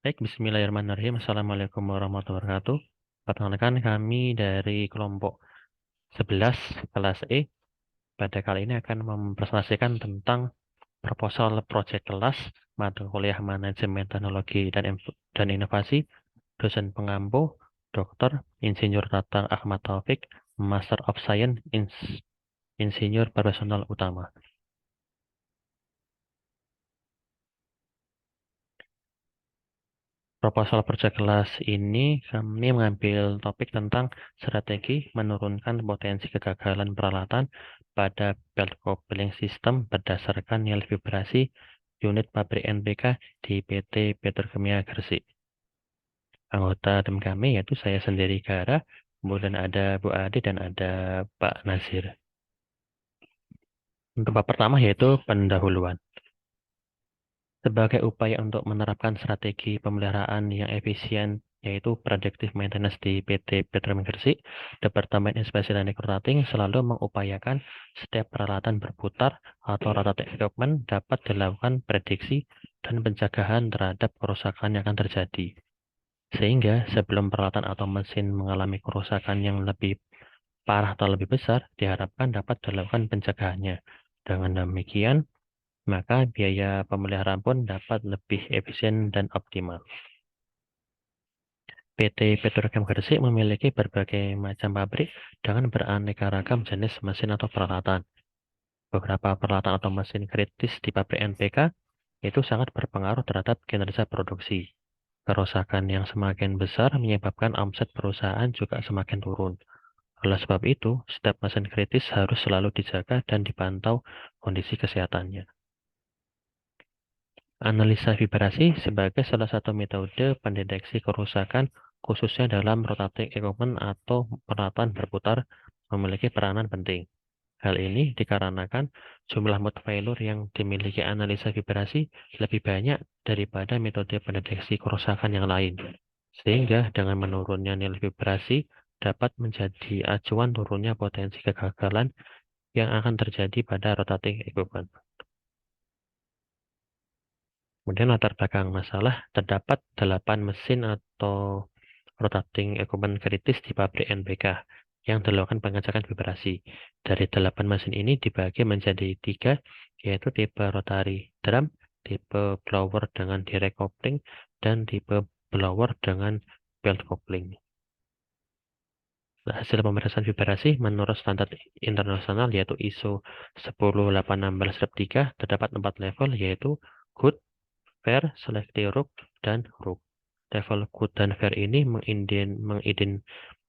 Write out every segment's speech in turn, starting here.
Baik, bismillahirrahmanirrahim. Assalamualaikum warahmatullahi wabarakatuh. Perkenalkan kami dari kelompok 11 kelas E. Pada kali ini akan mempresentasikan tentang proposal proyek kelas mata kuliah manajemen teknologi dan inovasi, dosen pengampu, Dr. Insinyur Tata Ahmad Taufik, Master of Science, Insinyur Profesional Utama. Proposal proyek kelas ini kami mengambil topik tentang strategi menurunkan potensi kegagalan peralatan pada belt coupling system berdasarkan nilai vibrasi unit pabrik NPK di PT Petrokimia Gresik. Anggota tim kami yaitu saya sendiri Gara, kemudian ada Bu Adi dan ada Pak Nazir. Untuk bab pertama yaitu pendahuluan. Sebagai upaya untuk menerapkan strategi pemeliharaan yang efisien, yaitu predictive maintenance di PT Petrokimia Gresik, Departemen Inspeksi Teknik Rotating selalu mengupayakan setiap peralatan berputar atau rotating equipment dapat dilakukan prediksi dan pencegahan terhadap kerusakan yang akan terjadi. Sehingga sebelum peralatan atau mesin mengalami kerusakan yang lebih parah atau lebih besar, diharapkan dapat dilakukan pencegahannya. Dengan demikian, maka biaya pemeliharaan pun dapat lebih efisien dan optimal. PT Petrokimia Gresik memiliki berbagai macam pabrik dengan beraneka ragam jenis mesin atau peralatan. Beberapa peralatan atau mesin kritis di pabrik NPK itu sangat berpengaruh terhadap kinerja produksi. Kerusakan yang semakin besar menyebabkan omset perusahaan juga semakin turun. Oleh sebab itu, setiap mesin kritis harus selalu dijaga dan dipantau kondisi kesehatannya. Analisa vibrasi sebagai salah satu metode pendeteksi kerusakan khususnya dalam rotating equipment atau peralatan berputar memiliki peranan penting. Hal ini dikarenakan jumlah mode failure yang dimiliki analisa vibrasi lebih banyak daripada metode pendeteksi kerusakan yang lain. Sehingga dengan menurunnya nilai vibrasi dapat menjadi acuan turunnya potensi kegagalan yang akan terjadi pada rotating equipment. Kemudian latar belakang masalah, terdapat 8 mesin atau rotating equipment kritis di pabrik NPK yang dilakukan pengecekan vibrasi. Dari 8 mesin ini dibagi menjadi 3, yaitu tipe rotary drum, tipe blower dengan direct coupling, dan tipe blower dengan belt coupling. Hasil pemeriksaan vibrasi menurut standar internasional yaitu ISO 10816-3 terdapat 4 level yaitu good, fair, selective rook, dan rook. Level good dan fair ini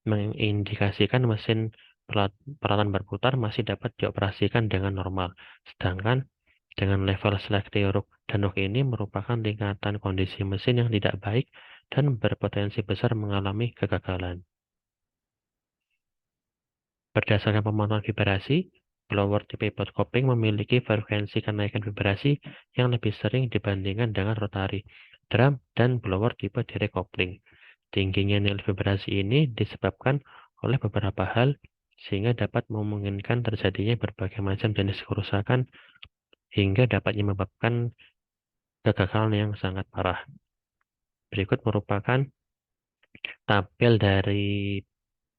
mengindikasikan mesin peralatan berputar masih dapat dioperasikan dengan normal. Sedangkan dengan level selective rook dan rook ini merupakan tingkatan kondisi mesin yang tidak baik dan berpotensi besar mengalami kegagalan. Berdasarkan pemantauan vibrasi, blower tipe belt coupling memiliki frekuensi kenaikan vibrasi yang lebih sering dibandingkan dengan rotary drum dan blower tipe direct coupling. Tingginya nilai vibrasi ini disebabkan oleh beberapa hal sehingga dapat memungkinkan terjadinya berbagai macam jenis kerusakan hingga dapat menyebabkan kegagalan yang sangat parah. Berikut merupakan tabel dari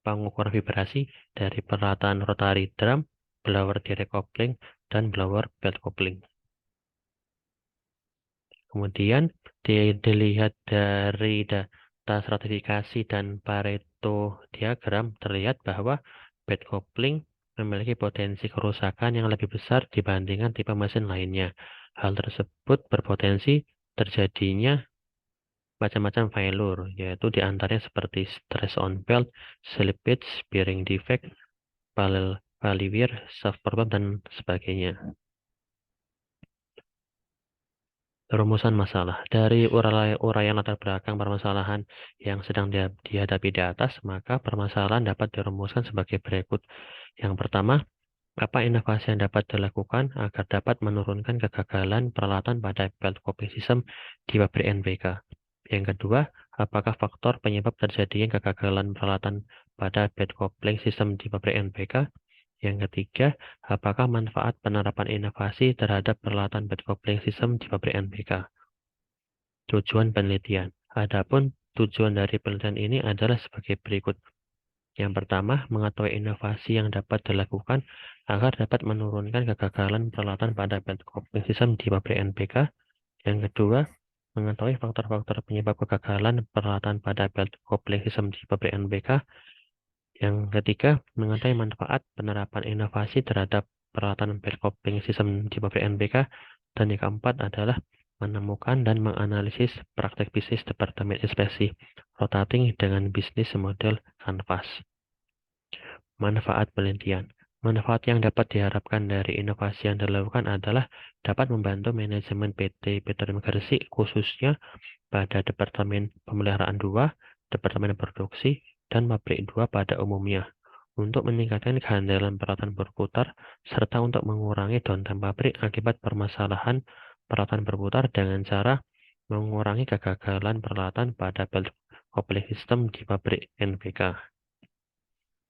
pengukuran vibrasi dari peralatan rotary drum, blower direct coupling, dan blower belt coupling. Kemudian dilihat dari data stratifikasi dan Pareto diagram terlihat bahwa belt coupling memiliki potensi kerusakan yang lebih besar dibandingkan tipe mesin lainnya. Hal tersebut berpotensi terjadinya macam-macam failure, yaitu diantaranya seperti stress on belt, slippage, bearing defect, palliwear, shaft problem, dan sebagainya. Rumusan masalah. Dari uraian latar belakang permasalahan yang sedang dihadapi di atas, maka permasalahan dapat dirumuskan sebagai berikut. Yang pertama, apa inovasi yang dapat dilakukan agar dapat menurunkan kegagalan peralatan pada belt coupling system di pabrik NPK? Yang kedua, apakah faktor penyebab terjadinya kegagalan peralatan pada belt coupling system di pabrik NPK? Yang ketiga, apakah manfaat penerapan inovasi terhadap peralatan belt coupling system di pabrik NPK? Tujuan penelitian. Adapun tujuan dari penelitian ini adalah sebagai berikut. Yang pertama, mengetahui inovasi yang dapat dilakukan agar dapat menurunkan kegagalan peralatan pada belt coupling system di pabrik NPK. Yang kedua, mengetahui faktor-faktor penyebab kegagalan peralatan pada belt coupling system di pabrik NPK. Yang ketiga, mengetahui manfaat penerapan inovasi terhadap peralatan belt coupling system di pabrik NPK. Dan yang keempat adalah menemukan dan menganalisis praktek bisnis Departemen Inspeksi Rotating dengan bisnis model kanvas. Manfaat penelitian. Manfaat yang dapat diharapkan dari inovasi yang dilakukan adalah dapat membantu manajemen PT Petroleum Gresik khususnya pada Departemen Pemeliharaan 2, Departemen Produksi, dan Pabrik 2 pada umumnya untuk meningkatkan kehandalan peralatan berputar serta untuk mengurangi downtime pabrik akibat permasalahan peralatan berputar dengan cara mengurangi kegagalan peralatan pada belt coupling system di pabrik NPK.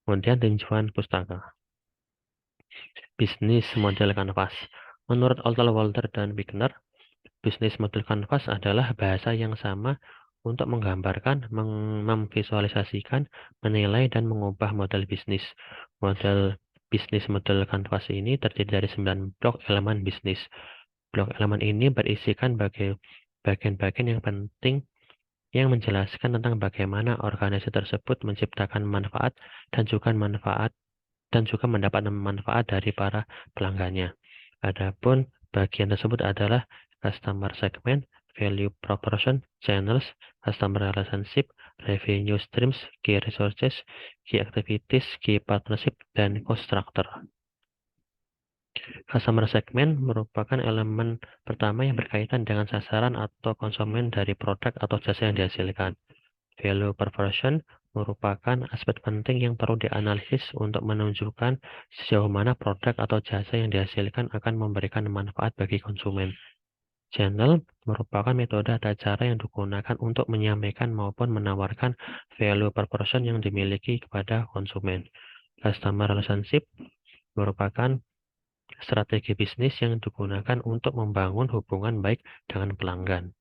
Kemudian tinjauan pustaka. Bisnis model kanvas. Menurut Walter dan Wigner, bisnis model kanvas adalah bahasa yang sama untuk menggambarkan, memvisualisasikan, menilai, dan mengubah model bisnis. Model kanvas ini terdiri dari 9 blok elemen bisnis. Blok elemen ini berisikan bagian-bagian yang penting yang menjelaskan tentang bagaimana organisasi tersebut menciptakan manfaat dan juga mendapat manfaat dari para pelanggannya. Adapun bagian tersebut adalah customer segment, value proposition, channels, customer relationship, revenue streams, key resources, key activities, key partnership, dan cost structure. Customer segment merupakan elemen pertama yang berkaitan dengan sasaran atau konsumen dari produk atau jasa yang dihasilkan. Value proposition merupakan aspek penting yang perlu dianalisis untuk menunjukkan sejauh mana produk atau jasa yang dihasilkan akan memberikan manfaat bagi konsumen. Channel merupakan metode atau cara yang digunakan untuk menyampaikan maupun menawarkan value proposition yang dimiliki kepada konsumen. Customer relationship merupakan strategi bisnis yang digunakan untuk membangun hubungan baik dengan pelanggan.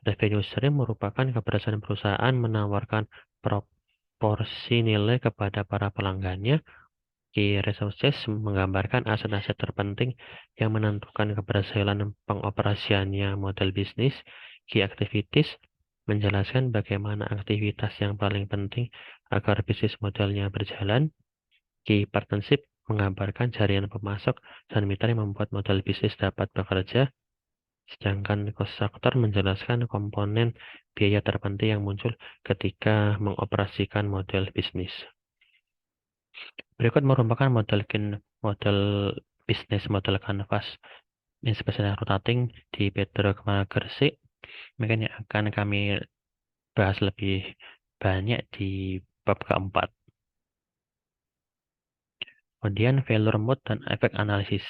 Revenue stream merupakan keberhasilan perusahaan menawarkan proporsi nilai kepada para pelanggannya. Key resources menggambarkan aset-aset terpenting yang menentukan keberhasilan pengoperasiannya model bisnis. Key activities menjelaskan bagaimana aktivitas yang paling penting agar bisnis modelnya berjalan. Key partnership menggambarkan jaringan pemasok dan mitra yang membuat model bisnis dapat bekerja. Sedangkan cost structure menjelaskan komponen biaya terpenting yang muncul ketika mengoperasikan model bisnis. Berikut merupakan model bisnis model kanvas inspeksi rotating di Petrochemical Gresik. Mungkin yang akan kami bahas lebih banyak di bab keempat. Kemudian failure mode dan efek analisis.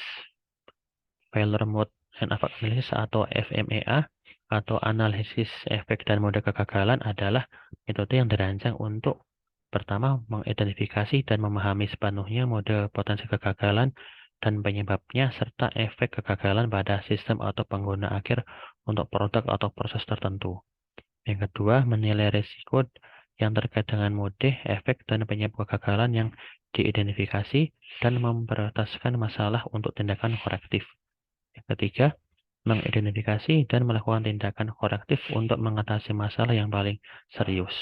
Failure mode and effect analysis atau FMEA atau analisis efek dan mode kegagalan adalah metode yang dirancang untuk pertama mengidentifikasi dan memahami sepenuhnya mode potensi kegagalan dan penyebabnya serta efek kegagalan pada sistem atau pengguna akhir untuk produk atau proses tertentu. Yang kedua, menilai risiko yang terkait dengan mode, efek, dan penyebab kegagalan yang diidentifikasi dan memprioritaskan masalah untuk tindakan korektif. Yang ketiga, mengidentifikasi dan melakukan tindakan korektif untuk mengatasi masalah yang paling serius.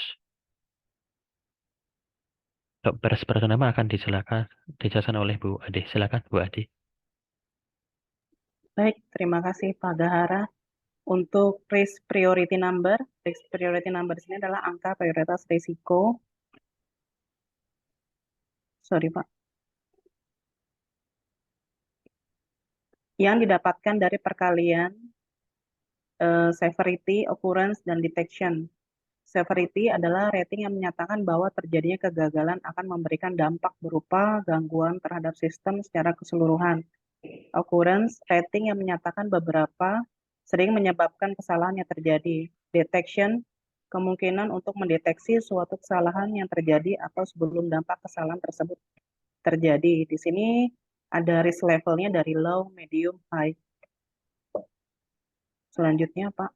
Beres pertama akan dijelaskan oleh Bu Ade. Silakan Bu Ade. Baik, terima kasih Pak Gahara. Untuk risk priority number di sini adalah angka prioritas risiko. Sorry Pak. Yang didapatkan dari perkalian severity, occurrence, dan detection. Severity adalah rating yang menyatakan bahwa terjadinya kegagalan akan memberikan dampak berupa gangguan terhadap sistem secara keseluruhan. Occurrence, rating yang menyatakan beberapa sering menyebabkan kesalahan yang terjadi. Detection, kemungkinan untuk mendeteksi suatu kesalahan yang terjadi atau sebelum dampak kesalahan tersebut terjadi. Di sini ada risk levelnya dari low, medium, high. Selanjutnya, Pak.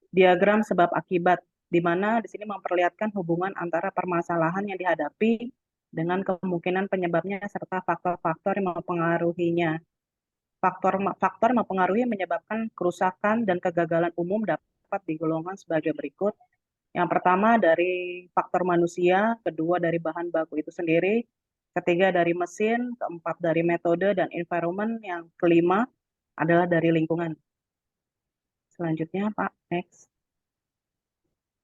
Diagram sebab akibat, di mana di sini memperlihatkan hubungan antara permasalahan yang dihadapi dengan kemungkinan penyebabnya serta faktor-faktor yang mempengaruhinya. Faktor mempengaruhi menyebabkan kerusakan dan kegagalan umum dapat digolongkan sebagai berikut. Yang pertama dari faktor manusia, kedua dari bahan baku itu sendiri, ketiga dari mesin, keempat dari metode dan environment, yang kelima adalah dari lingkungan. Selanjutnya, Pak, next.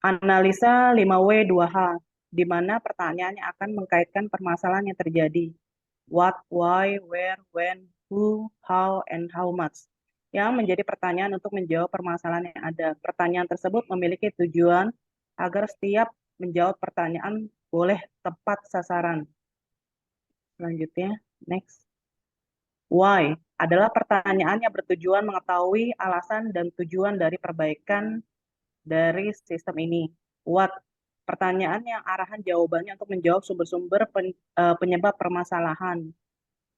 Analisa 5W2H, di mana pertanyaannya akan mengkaitkan permasalahan yang terjadi. What, why, where, when, who, how, and how much. Yang menjadi pertanyaan untuk menjawab permasalahan yang ada. Pertanyaan tersebut memiliki tujuan agar setiap menjawab pertanyaan boleh tepat sasaran. Selanjutnya, next. Why adalah pertanyaan yang bertujuan mengetahui alasan dan tujuan dari perbaikan dari sistem ini. What, pertanyaan yang arahan jawabannya untuk menjawab sumber-sumber penyebab permasalahan.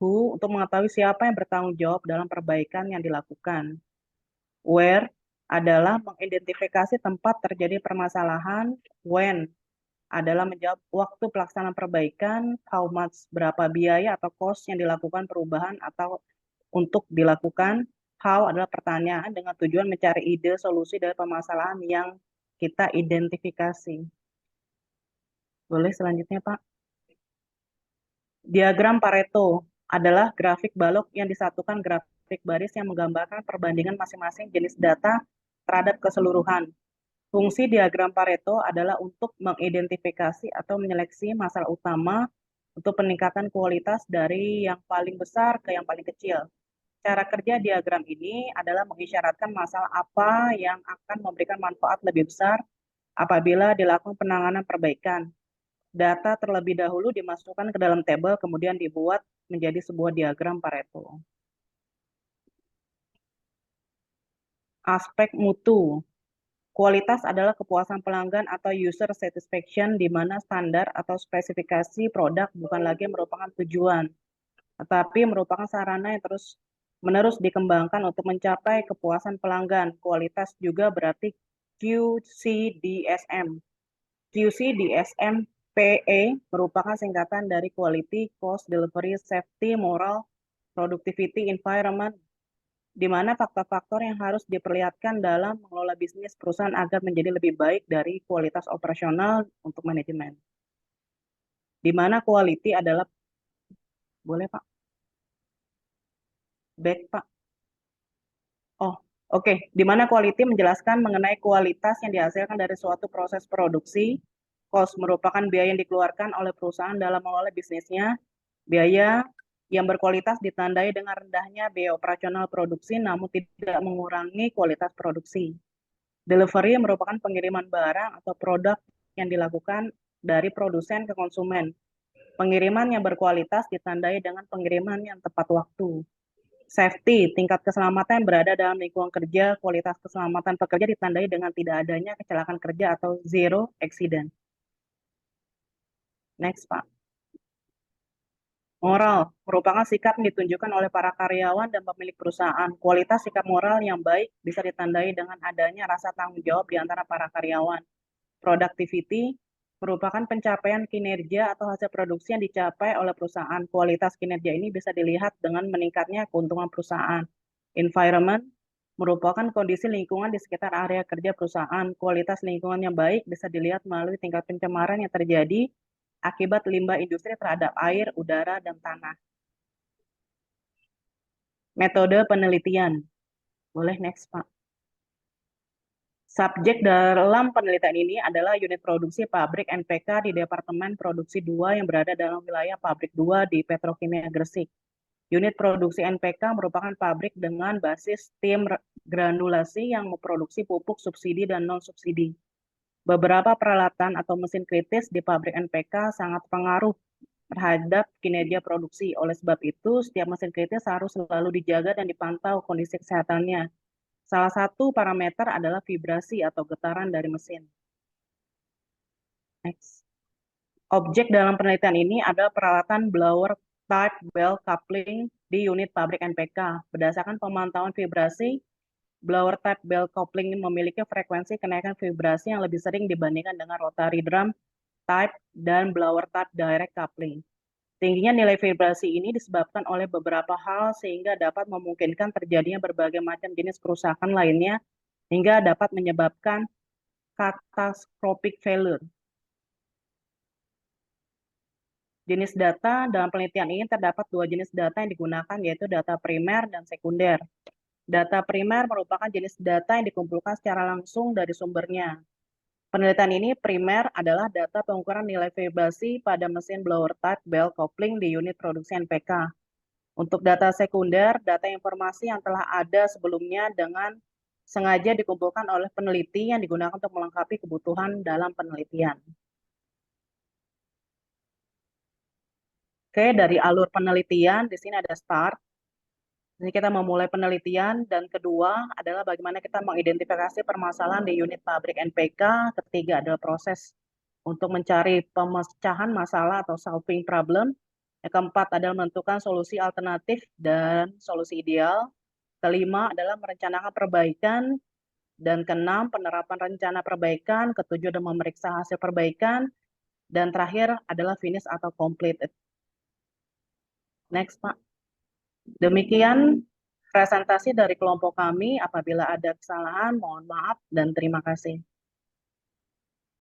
Who, untuk mengetahui siapa yang bertanggung jawab dalam perbaikan yang dilakukan. Where adalah mengidentifikasi tempat terjadi permasalahan. When adalah menjawab waktu pelaksanaan perbaikan. How much, berapa biaya atau cost yang dilakukan perubahan atau untuk dilakukan. How adalah pertanyaan dengan tujuan mencari ide solusi dari permasalahan yang kita identifikasi. Boleh selanjutnya, Pak. Diagram Pareto adalah grafik balok yang disatukan grafik baris yang menggambarkan perbandingan masing-masing jenis data terhadap keseluruhan. Fungsi diagram Pareto adalah untuk mengidentifikasi atau menyeleksi masalah utama untuk peningkatan kualitas dari yang paling besar ke yang paling kecil. Cara kerja diagram ini adalah mengisyaratkan masalah apa yang akan memberikan manfaat lebih besar apabila dilakukan penanganan perbaikan. Data terlebih dahulu dimasukkan ke dalam tabel, kemudian dibuat menjadi sebuah diagram Pareto. Aspek mutu. Kualitas adalah kepuasan pelanggan atau user satisfaction, di mana standar atau spesifikasi produk bukan lagi merupakan tujuan, tetapi merupakan sarana yang terus-menerus dikembangkan untuk mencapai kepuasan pelanggan. Kualitas juga berarti QCDSM. QCDSM PE merupakan singkatan dari Quality, Cost, Delivery, Safety, Moral, Productivity, Environment, di mana faktor-faktor yang harus diperlihatkan dalam mengelola bisnis perusahaan agar menjadi lebih baik dari kualitas operasional untuk manajemen. Di mana quality adalah, boleh Pak? Back Pak. Oh, oke. Di mana quality menjelaskan mengenai kualitas yang dihasilkan dari suatu proses produksi. Cost merupakan biaya yang dikeluarkan oleh perusahaan dalam mengelola bisnisnya. Biaya yang berkualitas ditandai dengan rendahnya biaya operasional produksi namun tidak mengurangi kualitas produksi. Delivery merupakan pengiriman barang atau produk yang dilakukan dari produsen ke konsumen. Pengiriman yang berkualitas ditandai dengan pengiriman yang tepat waktu. Safety, tingkat keselamatan yang berada dalam lingkungan kerja. Kualitas keselamatan pekerja ditandai dengan tidak adanya kecelakaan kerja atau zero accident. Next, Pak. Moral merupakan sikap yang ditunjukkan oleh para karyawan dan pemilik perusahaan. Kualitas sikap moral yang baik bisa ditandai dengan adanya rasa tanggung jawab di antara para karyawan. Productivity merupakan pencapaian kinerja atau hasil produksi yang dicapai oleh perusahaan. Kualitas kinerja ini bisa dilihat dengan meningkatnya keuntungan perusahaan. Environment merupakan kondisi lingkungan di sekitar area kerja perusahaan. Kualitas lingkungan yang baik bisa dilihat melalui tingkat pencemaran yang terjadi akibat limbah industri terhadap air, udara, dan tanah. Metode penelitian. Boleh next, Pak. Subjek dalam penelitian ini adalah unit produksi pabrik NPK di Departemen Produksi 2 yang berada dalam wilayah Pabrik 2 di Petrokimia Gresik. Unit produksi NPK merupakan pabrik dengan basis tim granulasi yang memproduksi pupuk subsidi dan non-subsidi. Beberapa peralatan atau mesin kritis di pabrik NPK sangat pengaruh terhadap kinerja produksi. Oleh sebab itu, setiap mesin kritis harus selalu dijaga dan dipantau kondisi kesehatannya. Salah satu parameter adalah vibrasi atau getaran dari mesin. Next. Objek dalam penelitian ini adalah peralatan blower type bell coupling di unit pabrik NPK. Berdasarkan pemantauan vibrasi Blower type bell coupling memiliki frekuensi kenaikan vibrasi yang lebih sering dibandingkan dengan rotary drum type dan blower type direct coupling. Tingginya nilai vibrasi ini disebabkan oleh beberapa hal sehingga dapat memungkinkan terjadinya berbagai macam jenis kerusakan lainnya hingga dapat menyebabkan catastrophic failure. Jenis data dalam penelitian ini terdapat dua jenis data yang digunakan yaitu data primer dan sekunder. Data primer merupakan jenis data yang dikumpulkan secara langsung dari sumbernya. Penelitian ini primer adalah data pengukuran nilai vibrasi pada mesin blower type bell coupling di unit produksi NPK. Untuk data sekunder, data informasi yang telah ada sebelumnya dengan sengaja dikumpulkan oleh peneliti yang digunakan untuk melengkapi kebutuhan dalam penelitian. Oke, dari alur penelitian, di sini ada start. Jadi kita memulai penelitian, dan kedua adalah bagaimana kita mengidentifikasi permasalahan di unit pabrik NPK. Ketiga adalah proses untuk mencari pemecahan masalah atau solving problem. Yang keempat adalah menentukan solusi alternatif dan solusi ideal. Kelima adalah merencanakan perbaikan. Dan keenam, penerapan rencana perbaikan. Ketujuh adalah memeriksa hasil perbaikan. Dan terakhir adalah finish atau complete. Next, Pak. Demikian presentasi dari kelompok kami. Apabila ada kesalahan, mohon maaf dan terima kasih.